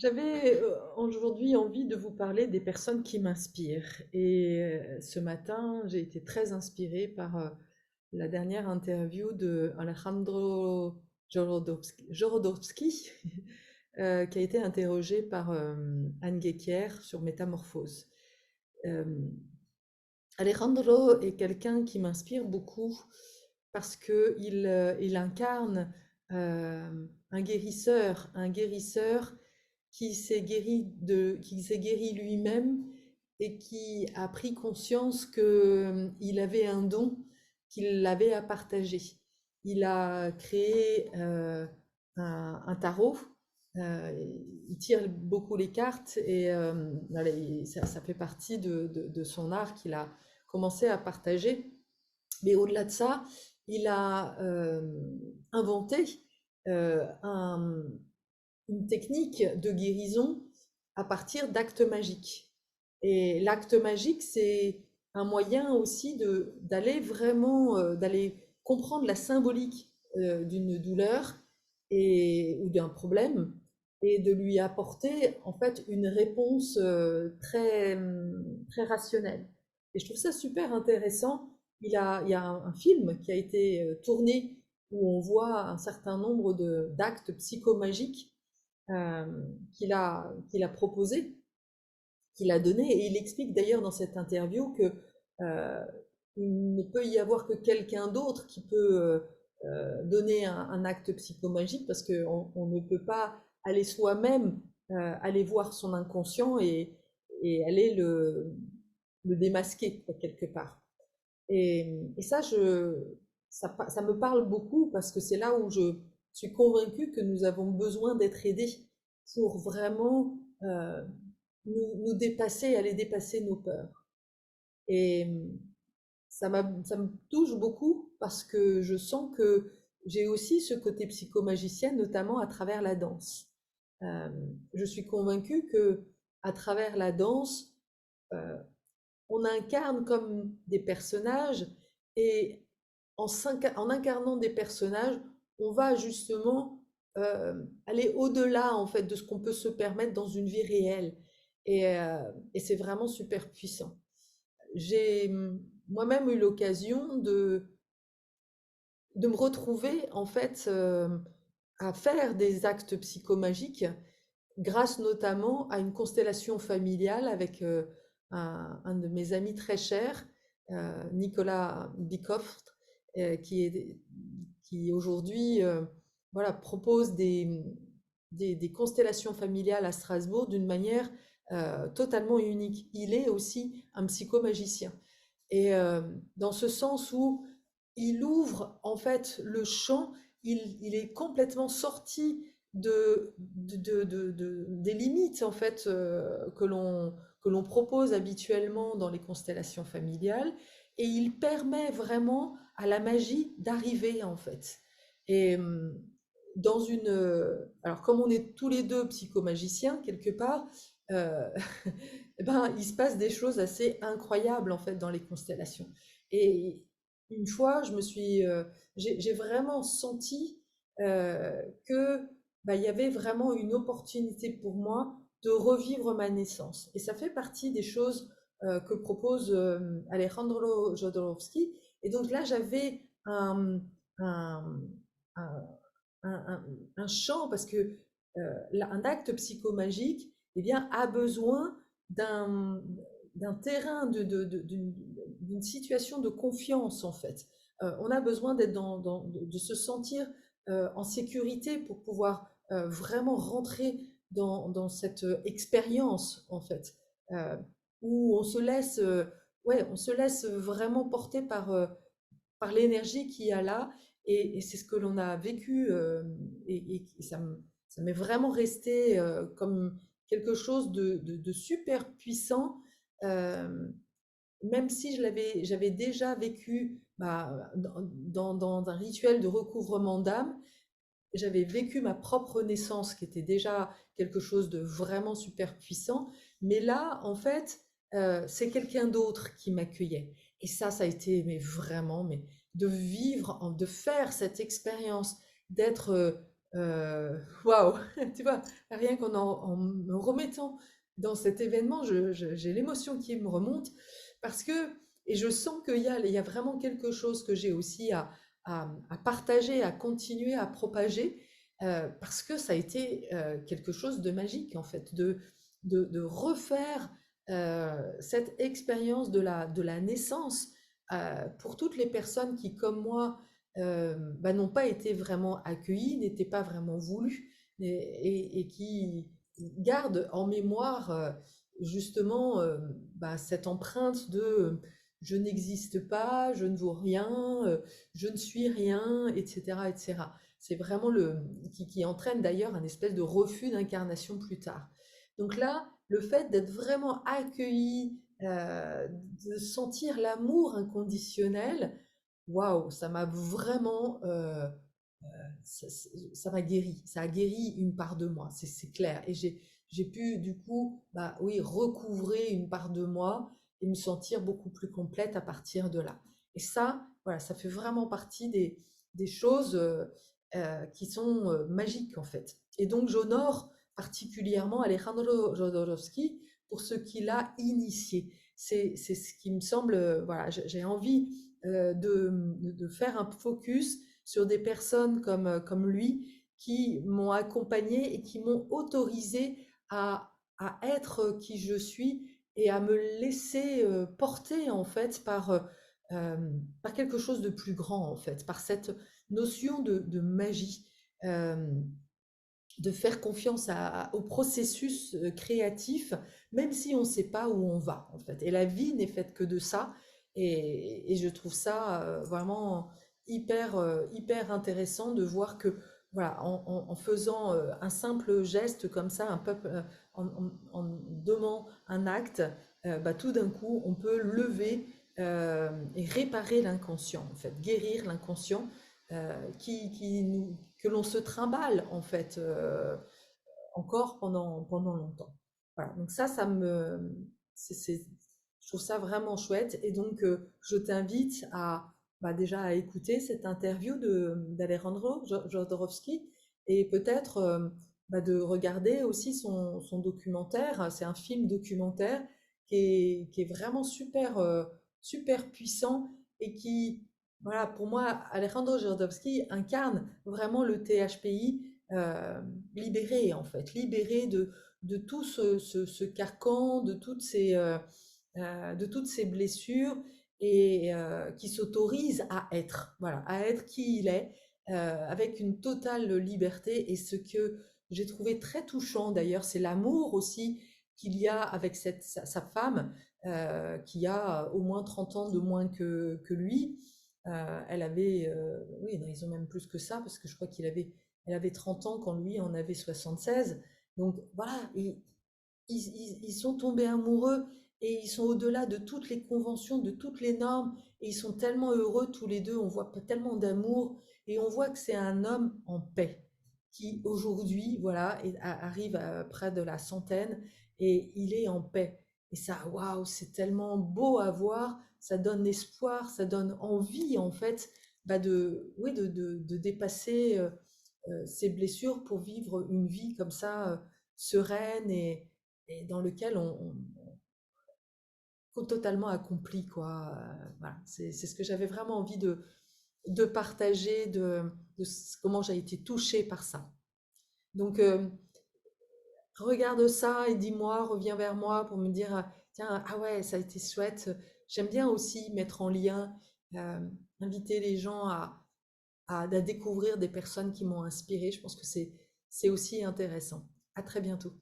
J'avais aujourd'hui envie de vous parler des personnes qui m'inspirent. Et ce matin, j'ai été très inspirée par la dernière interview de Alejandro Jodorowsky, qui a été interrogé par Anne Guéquier sur Métamorphose. Euh, Alejandro est quelqu'un qui m'inspire beaucoup parce qu'il incarne un guérisseur qui s'est guéri lui-même et qui a pris conscience qu'il avait un don, qu'il avait à partager. Il a créé un tarot. euh, il tire beaucoup les cartes et voilà, ça fait partie de son art qu'il a commencé à partager. Mais au-delà de ça, il a inventé un, une technique de guérison à partir d'actes magiques. Et l'acte magique, c'est un moyen aussi d'aller vraiment, d'aller comprendre la symbolique d'une douleur ou d'un problème et de lui apporter en fait une réponse très rationnelle. Et je trouve ça super intéressant. Il y a un film qui a été tourné où on voit un certain nombre d'actes psychomagiques euh, qu'il a proposé, qu'il a donné. Et il explique d'ailleurs dans cette interview que euh, il ne peut y avoir que quelqu'un d'autre qui peut donner un acte psychomagique parce qu'on ne peut pas aller soi-même, aller voir son inconscient et aller le démasquer quelque part. Et ça, ça me parle beaucoup parce que c'est là où je suis convaincue que nous avons besoin d'être aidés pour vraiment nous dépasser, aller dépasser nos peurs. Et ça me touche beaucoup parce que je sens que j'ai aussi ce côté psychomagicien, notamment à travers la danse. Euh, je suis convaincue que à travers la danse, euh, on incarne comme des personnages et en incarnant des personnages, on va justement aller au-delà en fait de ce qu'on peut se permettre dans une vie réelle. Et c'est vraiment super puissant. J'ai moi-même eu l'occasion de me retrouver en fait à faire des actes psychomagiques grâce notamment à une constellation familiale avec un de mes amis très chers, Nicolas Bikoff, qui aujourd'hui voilà, propose des constellations familiales à Strasbourg d'une manière totalement unique. Il est aussi un psychomagicien. Et dans ce sens où il ouvre en fait le champ, il est complètement sorti des limites en fait que l'on propose habituellement dans les constellations familiales et il permet vraiment à la magie d'arriver en fait. Et dans une alors comme on est tous les deux psychomagiciens quelque part, euh, eh ben, il se passe des choses assez incroyables en fait dans les constellations. Et une fois, j'ai vraiment senti que bah, il y avait vraiment une opportunité pour moi de revivre ma naissance. Et ça fait partie des choses que propose Alejandro Jodorowsky. Et donc là, j'avais un, un, un, un champ parce que un acte psychomagique eh bien, a besoin d'un terrain, d'une situation de confiance en fait. On a besoin d'être de se sentir en sécurité pour pouvoir vraiment rentrer dans cette expérience en fait, euh, où ouais, on se laisse vraiment porter par l'énergie qu'il y a là et c'est ce que l'on a vécu et ça m'est vraiment resté comme quelque chose de super puissant, euh, même si j'avais déjà vécu bah, dans un rituel de recouvrement d'âme, j'avais vécu ma propre naissance qui était déjà quelque chose de vraiment super puissant, mais là, en fait, c'est quelqu'un d'autre qui m'accueillait. Et ça a été mais vraiment, mais de vivre, de faire cette expérience, d'être Waouh, tu vois, rien en me remettant dans cet événement, j'ai l'émotion qui me remonte parce que, et je sens qu'il y a vraiment quelque chose que j'ai aussi à partager, à continuer à propager, parce que ça a été quelque chose de magique en fait, de refaire cette expérience de la naissance pour toutes les personnes qui, comme moi, bah, n'ont pas été vraiment accueillis, n'étaient pas vraiment voulus, et qui gardent en mémoire justement bah, cette empreinte de je n'existe pas, je ne vaux rien, je ne suis rien, etc., etc. C'est vraiment qui entraîne d'ailleurs un espèce de refus d'incarnation plus tard. Donc là, le fait d'être vraiment accueilli, de sentir l'amour inconditionnel, waouh, ça m'a vraiment, ça m'a guéri. Ça a guéri une part de moi, c'est clair. Et j'ai pu, du coup, bah oui, recouvrer une part de moi et me sentir beaucoup plus complète à partir de là. Et ça, voilà, ça fait vraiment partie des choses qui sont magiques, en fait. Et donc, j'honore particulièrement Alejandro Jodorowsky pour ce qu'il a initié. C'est ce qui me semble, voilà, j'ai envie de faire un focus sur des personnes comme lui qui m'ont accompagné et qui m'ont autorisé à être qui je suis et à me laisser porter en fait euh, par quelque chose de plus grand en fait, par cette notion de magie, euh, de faire confiance au processus créatif, même si on ne sait pas où on va en fait. Et la vie n'est faite que de ça. Et je trouve ça vraiment hyper intéressant de voir que voilà, en faisant un simple geste comme ça, un peuple, en donnant un acte, bah, tout d'un coup, on peut lever et réparer l'inconscient, en fait, guérir l'inconscient que l'on se trimballe en fait encore pendant longtemps. Voilà, donc ça me, je trouve ça vraiment chouette et donc je t'invite bah, déjà à écouter cette interview d'Alejandro Jodorowsky et peut-être bah, de regarder aussi son documentaire. C'est un film documentaire qui est vraiment super puissant et qui, voilà, pour moi, Alejandro Jodorowsky incarne vraiment le THPI libéré, en fait, libéré de tout ce carcan, de toutes ces blessures et qui s'autorise à être, voilà, à être qui il est, avec une totale liberté. Et ce que j'ai trouvé très touchant d'ailleurs, c'est l'amour aussi qu'il y a avec sa femme, qui a au moins 30 ans de moins que lui. Elle avait, oui, non, ils ont même plus que ça, parce que je crois elle avait 30 ans quand lui en avait 76. Donc voilà, ils sont tombés amoureux et ils sont au-delà de toutes les conventions, de toutes les normes, et ils sont tellement heureux tous les deux, on voit tellement d'amour, et on voit que c'est un homme en paix, qui aujourd'hui, voilà, arrive à près de la centaine, et il est en paix. Et ça, waouh, c'est tellement beau à voir, ça donne espoir, ça donne envie, en fait, bah oui, de dépasser ses blessures pour vivre une vie comme ça, sereine et dans lequel on totalement accompli, quoi. Voilà, c'est ce que j'avais vraiment envie de partager, comment j'ai été touchée par ça. Donc, regarde ça et dis-moi, reviens vers moi pour me dire, tiens, ah ouais, ça a été chouette. J'aime bien aussi mettre en lien, euh, inviter les gens à découvrir des personnes qui m'ont inspirée. Je pense que c'est aussi intéressant. À très bientôt.